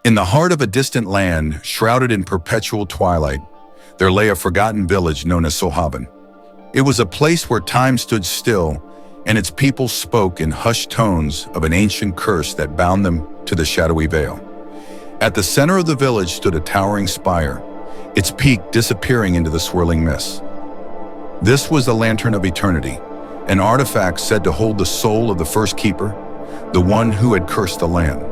In the heart of a distant land, shrouded in perpetual twilight, there lay a forgotten village known as Solhaven. It was a place where time stood still, and its people spoke in hushed tones of an ancient curse that bound them to the shadowy veil. At the center of the village stood a towering spire, its peak disappearing into the swirling mist. This was the Lantern of Eternity, an artifact said to hold the soul of the first keeper, the one who had cursed the land.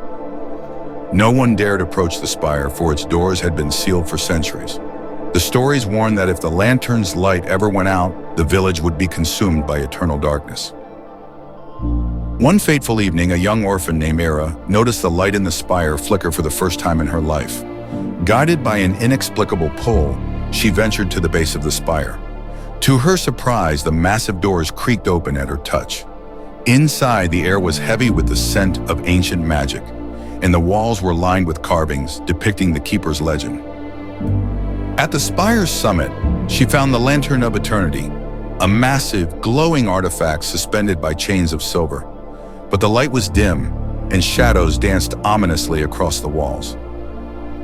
No one dared approach the spire, for its doors had been sealed for centuries. The stories warned that if the lantern's light ever went out, the village would be consumed by eternal darkness. One fateful evening, a young orphan named Eira noticed the light in the spire flicker for the first time in her life. Guided by an inexplicable pull, she ventured to the base of the spire. To her surprise, the massive doors creaked open at her touch. Inside, the air was heavy with the scent of ancient magic, and the walls were lined with carvings depicting the keeper's legend. At the spire's summit, she found the Lantern of Eternity, a massive, glowing artifact suspended by chains of silver. But the light was dim, and shadows danced ominously across the walls.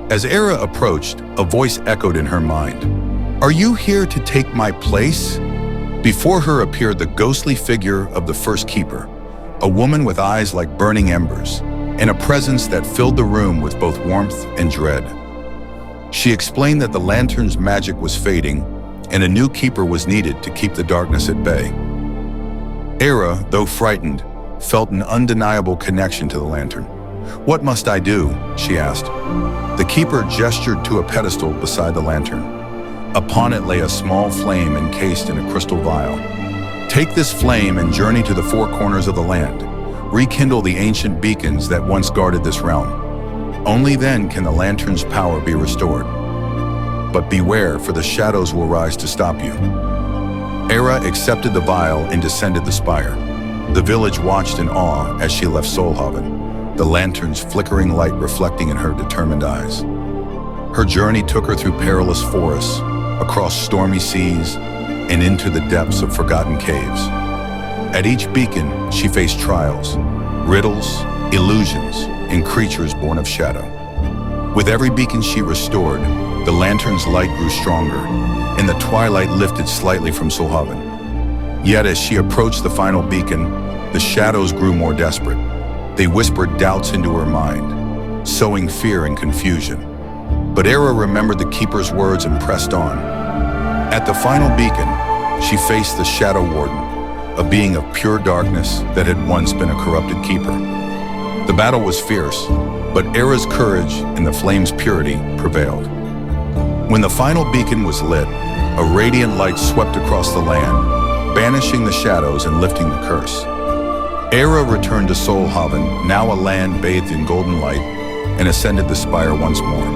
As Eira approached, a voice echoed in her mind. "Are you here to take my place?" Before her appeared the ghostly figure of the first keeper, a woman with eyes like burning embers, and a presence that filled the room with both warmth and dread. She explained that the lantern's magic was fading, and a new keeper was needed to keep the darkness at bay. Eira, though frightened, felt an undeniable connection to the lantern. "What must I do?" she asked. The keeper gestured to a pedestal beside the lantern. Upon it lay a small flame encased in a crystal vial. "Take this flame and journey to the four corners of the land. Rekindle the ancient beacons that once guarded this realm. Only then can the lantern's power be restored. But beware, for the shadows will rise to stop you." Eira accepted the vial and descended the spire. The village watched in awe as she left Solhaven, the lantern's flickering light reflecting in her determined eyes. Her journey took her through perilous forests, across stormy seas, and into the depths of forgotten caves. At each beacon, she faced trials, riddles, illusions, and creatures born of shadow. With every beacon she restored, the lantern's light grew stronger, and the twilight lifted slightly from Solhaven. Yet as she approached the final beacon, the shadows grew more desperate. They whispered doubts into her mind, sowing fear and confusion. But Eira remembered the keeper's words and pressed on. At the final beacon, she faced the Shadow Warden, a being of pure darkness that had once been a corrupted keeper. The battle was fierce, but Eira's courage and the flame's purity prevailed. When the final beacon was lit, a radiant light swept across the land, banishing the shadows and lifting the curse. Eira returned to Solhaven, now a land bathed in golden light, and ascended the spire once more.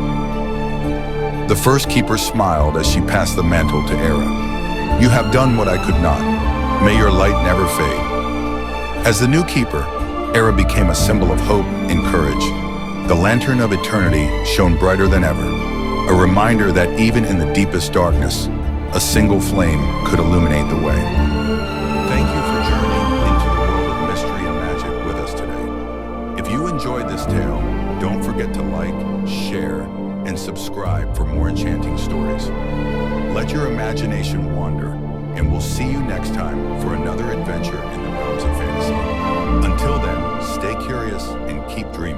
The first keeper smiled as she passed the mantle to Eira. "You have done what I could not. May your light never fade." As the new keeper, Eira became a symbol of hope and courage. The Lantern of Eternity shone brighter than ever, a reminder that even in the deepest darkness, a single flame could illuminate the way. Thank you for journeying into the world of mystery and magic with us today. If you enjoyed this tale, don't forget to like, share, and subscribe for more enchanting stories. Let your imagination wander, and we'll see you next time for another adventure in the realms of fantasy. Until then, stay curious and keep dreaming.